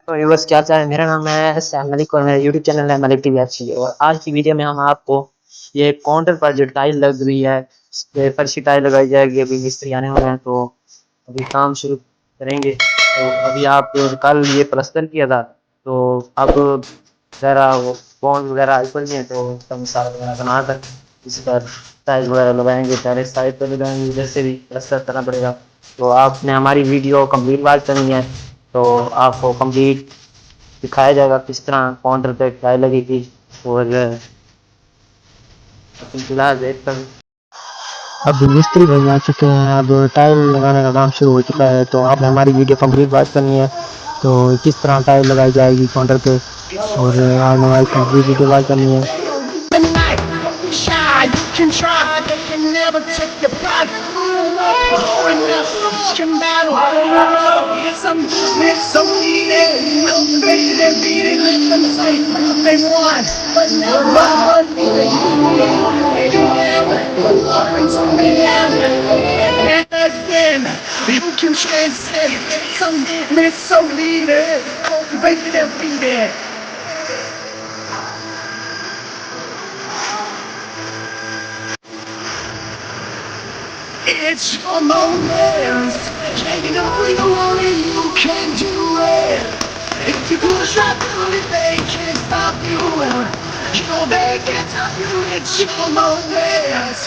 तो व्यूअर्स क्या चाल है। मेरा नाम है सैम मलिक और मेरा यूट्यूब चैनल है मलिक टीवी अच्छी। और आज की वीडियो में हम आपको ये काउंटर पर जो टाइल लग रही है, इस पे फर्शी टाइल लगाई जाएगी। अभी मिस्त्री आने वाले हैं तो अभी काम शुरू करेंगे। तो अभी आप कल ये प्लस्तर किया था तो अब ज़रा वो बॉन्ड वगैरह ऊपर नहीं है तो सब मसाला वगैरह बना कर इस पर टाइल वगैरह लगाएंगे। पहले साइड पर लगाएंगे, जैसे भी प्लस्तर करना पड़ेगा। तो आपने हमारी वीडियो कंप्लीट वॉच करनी है तो आपको कंप्लीट दिखाया जाएगा किस तरह काउंटर पे टाइल लगेगी। और फिलहाल देख कर अब मिस्त्री भाई आ चुके हैं। अब टाइल लगाने का काम शुरू हो चुका है तो आपने हमारी वीडियो कंप्लीट वॉच करनी है तो किस तरह टाइल लगाई जाएगी काउंटर पे। और आपने हमारी कंप्लीट वीडियो वॉच करनी है। You can try, they can never take your pride. Going up, can battle. Some business, some needed. Cultivated and beat it, let them say they won, but never undefeated. They do never, some never. And again, you can transcend. Some business, some needed. Cultivated and beat it. It's your moment. You know you only you can do it. If you push right through it, they can't stop you. You know they can't stop you. It's your moment.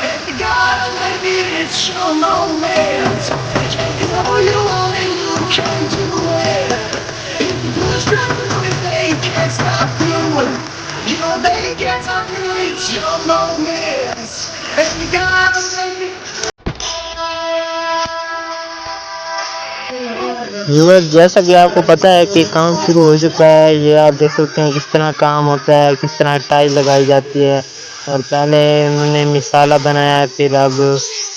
And you gotta let it. It's your moment. You know you only you can do it. If you push right through it, they can't stop you. You know they can't stop you. It's your moment. And you gotta let it. Viewers, जैसा कि आपको पता है कि काम शुरू हो चुका है। ये आप देख सकते हैं किस तरह काम होता है, किस तरह टाइल लगाई जाती है। और पहले उन्होंने मिसाला बनाया, फिर अब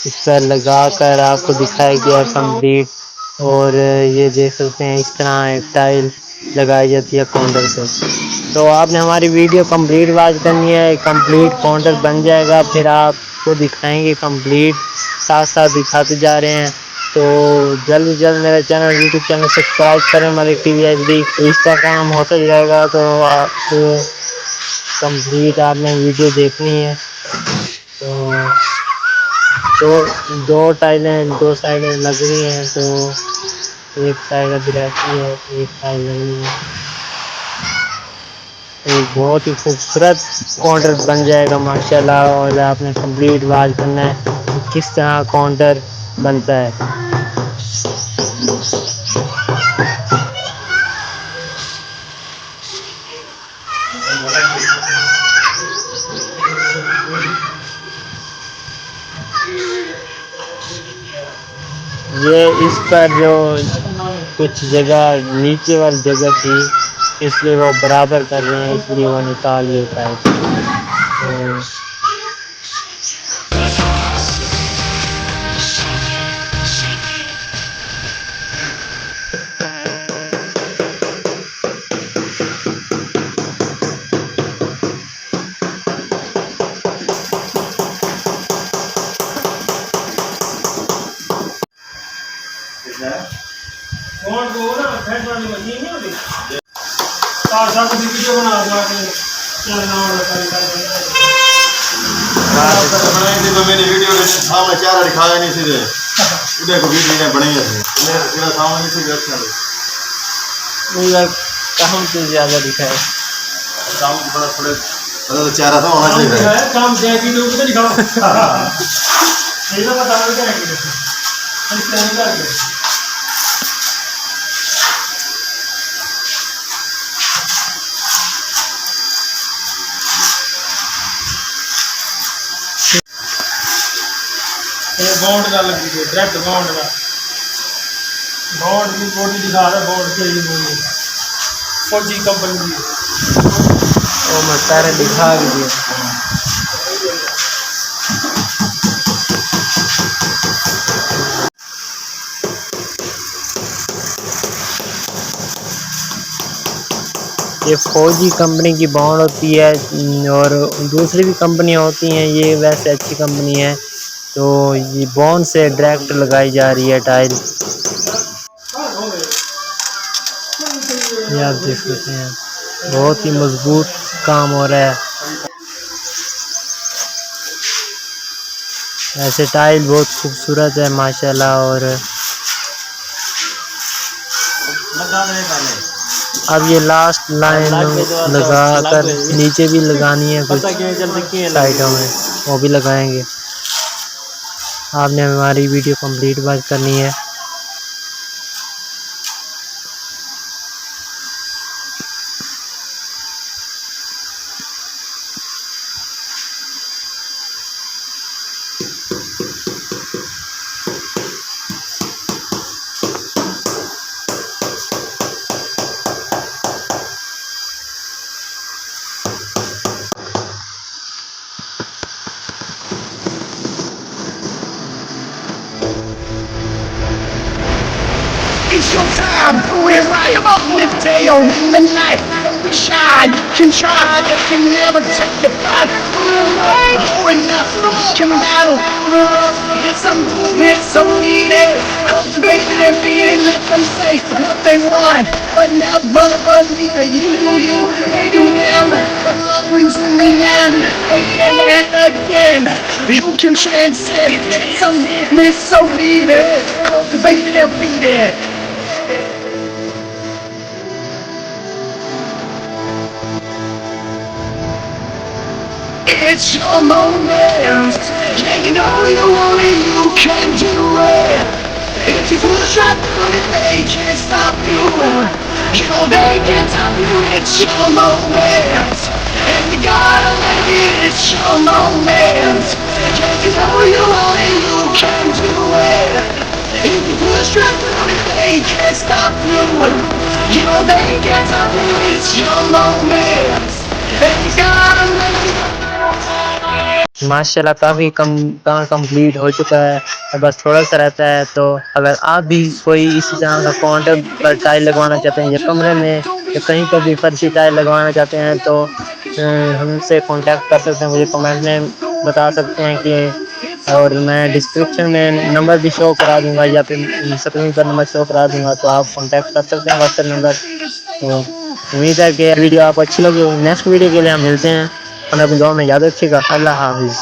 इस पर लगा कर आपको दिखाया गया कंप्लीट। और ये देख सकते हैं इस तरह एक टाइल लगाई जाती है काउंटर पे। तो आपने हमारी वीडियो कंप्लीट वॉच करनी है। कंप्लीट काउंटर बन जाएगा फिर आपको दिखाएंगे कंप्लीट, साथ साथ दिखाते जा रहे हैं। तो जल्द से जल्द मेरा चैनल यूट्यूब चैनल सब्सक्राइब करें मलिक टीवी एचडी। इसका काम होता जाएगा तो आप कंप्लीट आपने वीडियो देखनी है। तो दो टाइलें दो साइडें लग रही हैं तो एक साइड अभी रहती है, एक साइड लगी है। एक बहुत ही खूबसूरत काउंटर बन जाएगा माशाल्लाह। और आपने कंप्लीट वॉच करना है कि किस तरह काउंटर बनता है। ये इस पर जो कुछ जगह नीचे वाली जगह थी इसलिए वो बराबर कर रहे हैं, इसलिए वो निकाल लेता है। तो कौन को ना फैट वाली मशीन नहीं होती साथ साथ वीडियो बना के चलना बनाएंगे तो मेरी वीडियो के सामने चार दिखाया नहीं सीधे इधर को वीडियो ने बनाई है मेरा पूरा सामने से अच्छा नहीं यार काम से ज्यादा दिखाया काम बड़ा थोड़े तो चारा तो होना चाहिए काम दे वीडियो को तो दिखाओ ये तो बता रहे हैं कि इस तरह का बॉन्ड का लगी है डायरेक्ट बॉन्ड की बॉडी दिखा रहा है। बॉन्ड के लिए फौजी कंपनी की वो मैं सारे दिखा भी दिया। ये फौजी कंपनी की बॉन्ड होती है और दूसरी भी कंपनियां होती हैं, ये वैसे अच्छी कंपनी है। तो ये बॉन्ड से डायरेक्ट लगाई जा रही है टाइल। ये आप देख सकते हैं बहुत ही मजबूत काम हो रहा है। ऐसे टाइल बहुत खूबसूरत है माशाल्लाह। और अब ये लास्ट लाइन लगा कर नीचे भी लगानी है कुछ साइडों में, वो भी लगाएंगे। आपने हमारी वीडियो कंप्लीट बात करनी है। It's your time, we're right up the tail. The night we shine, can try, but can never take the fight. Going up, can battle. It's some movement, so needed. Cultivating and feeding, let them say what they want. But never believe it, you, they do them. But love wins in the end, again and again. You can transcend, some movement, so needed. Cultivating and feeding. It's your moment. Yeah, you know you only you can do it. If you push up through it, they can't stop you. You know they can't stop you. It's your moment, and you gotta let it. It's your moment. Yeah, you know you only you can do it. If you push up through it, they can't stop you. You know they can't stop you. It's your moment, and you gotta let it. माशाल्लाह काफ़ी काम complete हो चुका है, अब बस थोड़ा सा रहता है। तो अगर आप भी कोई इसी तरह का काउंटर पर टाइल लगवाना चाहते हैं या कमरे में या कहीं पर भी फर्शी टाइल लगवाना चाहते हैं तो हमसे कांटेक्ट कर सकते हैं, मुझे कमेंट में बता सकते हैं कि। और मैं डिस्क्रिप्शन में नंबर भी शो करा दूंगा या फिर स्क्रीन पर नंबर शो करा दूंगा, तो आप कांटेक्ट कर सकते हैं व्हाट्सएप नंबर। तो उम्मीद है कि वीडियो आपको अच्छी लगी। नेक्स्ट वीडियो के लिए हम मिलते हैं और अपनी दुआ में याद रखिएगा। अल्लाह हाफिज़।